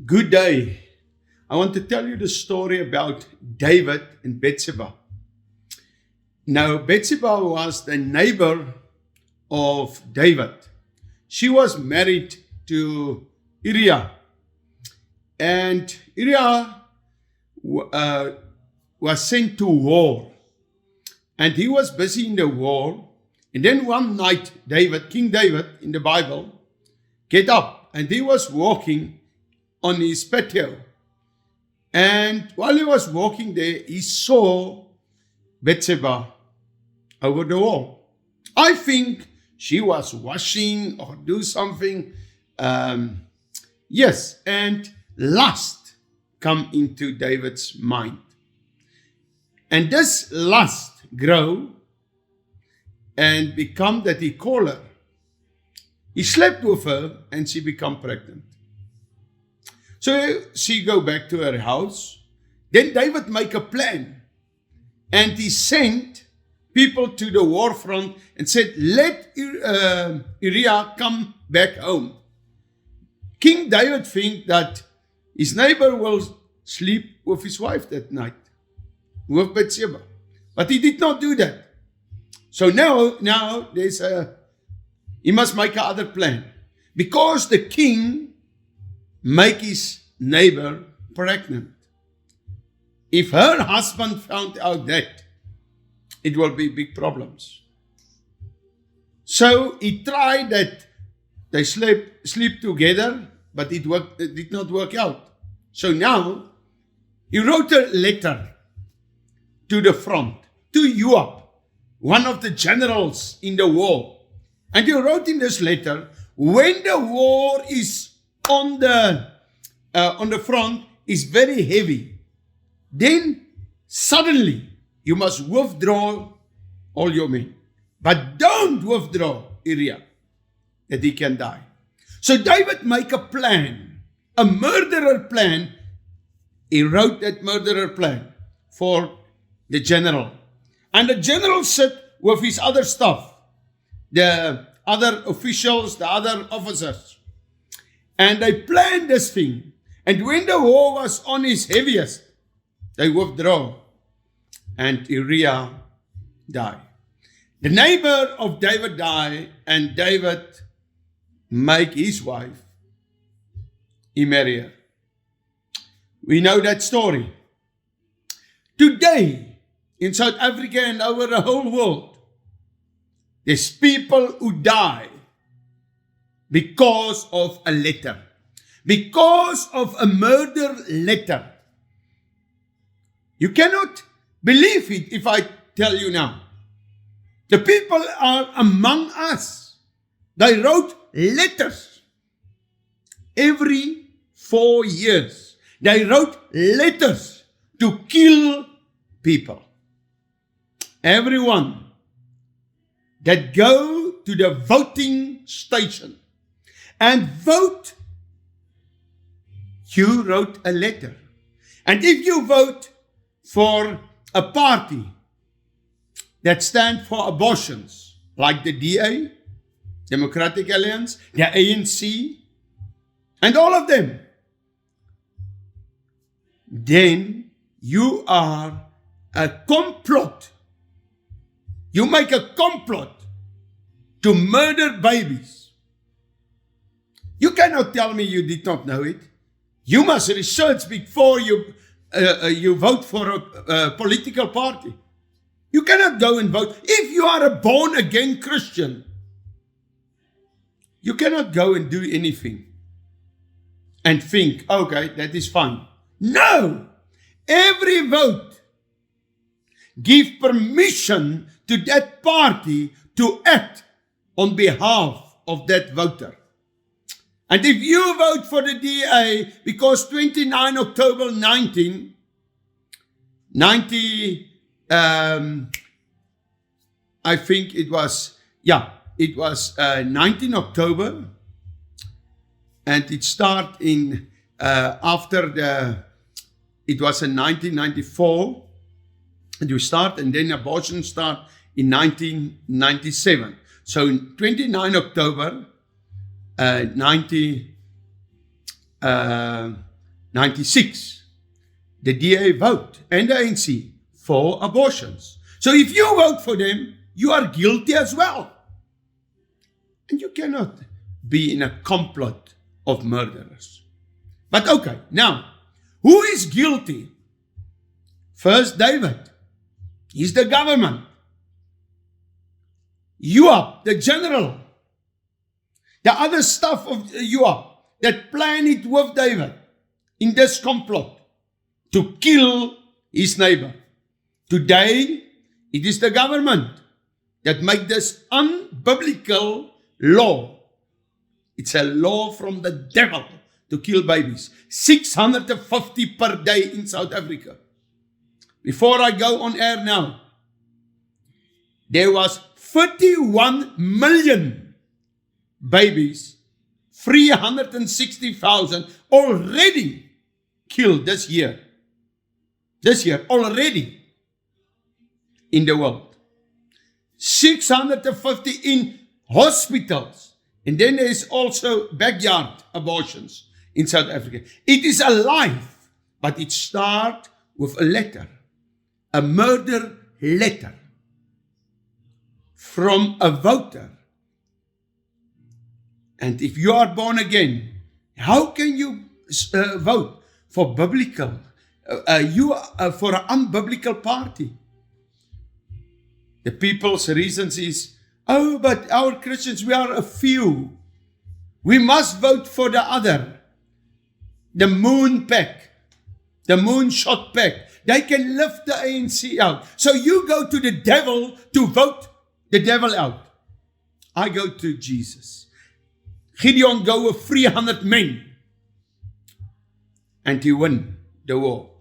Good day. I want to tell you the story about David and Batsheba. Now, Batsheba was the neighbor of David. She was married to Uriah. And Uriah was sent to war. And he was busy in the war. And then one night, King David in the Bible, get up. And he was walking on his patio. And while he was walking there, he saw Batsheba over the wall. I think she was washing or do something. Yes, and lust come into David's mind. And this lust grow and become that he called her. He slept with her and she become pregnant. So she go back to her house. Then David make a plan. And he sent people to the war front and said, let Uriah come back home. King David think that his neighbor will sleep with his wife that night, with Batsheba. But he did not do that. So now he must make another plan. Because the king make his neighbor pregnant. If her husband found out that, it will be big problems. So he tried that they sleep together, but it did not work out. So now he wrote a letter to the front, to Joab, one of the generals in the war. And he wrote in this letter, when the war is on the front is very heavy, then suddenly you must withdraw all your men. But don't withdraw Uriah, that he can die. So David make a plan, a murderer plan. He wrote that murderer plan for the general. And the general sat with his other staff, the other officials, the other officers. And they planned this thing. And when the war was on its heaviest, they withdraw. And Uriah died. The neighbor of David died, and David make his wife. He married her. We know that story. Today, in South Africa and over the whole world, there's people who die because of a letter. Because of a murder letter. You cannot believe it if I tell you now. The people are among us. They wrote letters. Every 4 years, they wrote letters to kill people. Everyone that go to the voting station and vote, you wrote a letter. And if you vote for a party that stands for abortions, like the DA, Democratic Alliance, the ANC, and all of them, then you are a complot. You make a complot to murder babies. You cannot tell me you did not know it. You must research before you vote for a political party. You cannot go and vote. If you are a born-again Christian, you cannot go and do anything and think, okay, that is fine. No! Every vote gives permission to that party to act on behalf of that voter. And if you vote for the DA because 29 October 1990, I think it was 19 October, and it started in it was in 1994, and you start, and then abortion start in 1997. So 29 October 1994, 96, the DA vote and the ANC for abortions. So if you vote for them, you are guilty as well. And you cannot be in a complot of murderers. But okay, now, who is guilty? First, David. He's the government. Joab, the general. The other staff of Joab that planned it with David in this complot to kill his neighbor. Today, it is the government that make this unbiblical law. It's a law from the devil to kill babies. 650 per day in South Africa. Before I go on air now, there was 31 million babies, 360,000 already killed this year. This year, already in the world. 650 in hospitals. And then there is also backyard abortions in South Africa. It is alive, but it starts with a letter. A murder letter from a voter. And if you are born again, how can you vote for biblical? You are for an unbiblical party. The people's reasons is, oh, but our Christians, we are a few. We must vote for the other. The moon pack. The moonshot pack. They can lift the ANC out. So you go to the devil to vote the devil out. I go to Jesus. Gideon go with 300 men. And he won the war.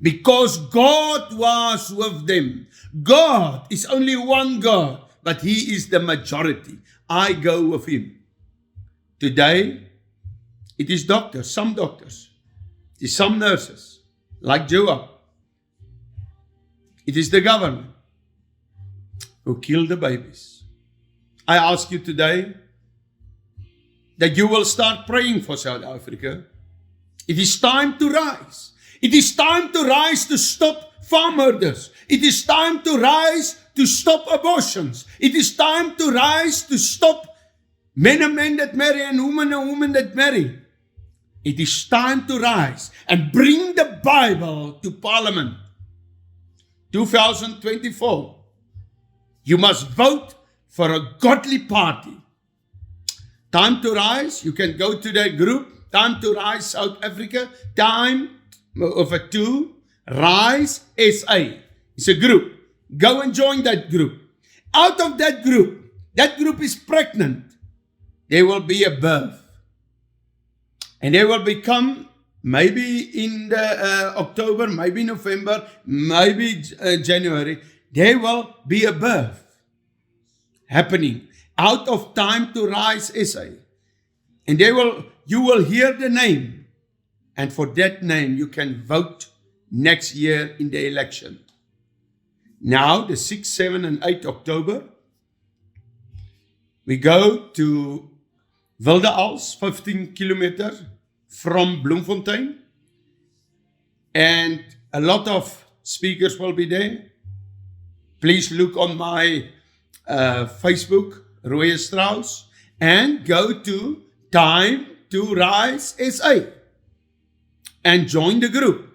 Because God was with them. God is only one God, but He is the majority. I go with Him. Today, it is doctors, some doctors. It is some nurses, like Joab. It is the government who killed the babies. I ask you today that you will start praying for South Africa. It is time to rise. It is time to rise to stop farm murders. It is time to rise to stop abortions. It is time to rise to stop men and men that marry and women that marry. It is time to rise and bring the Bible to Parliament. 2024. You must vote for a godly party. Time to rise. You can go to that group. Time to rise South Africa. Time of a 2 rise SA. It's a group. Go and join that group. Out of that group is pregnant. There will be a birth. And they will become, maybe in the October, maybe November, maybe January, there will be a birth happening out of Time to Rise SA. And you will hear the name. And for that name, you can vote next year in the election. Now, the 6th, 7th, and 8th October, we go to Wilde Als, 15 kilometers from Bloemfontein. And a lot of speakers will be there. Please look on my Facebook, Rooies Strauss, and go to Time to Rise SA and join the group.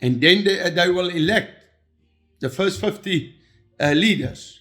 And then they will elect the first 50 leaders.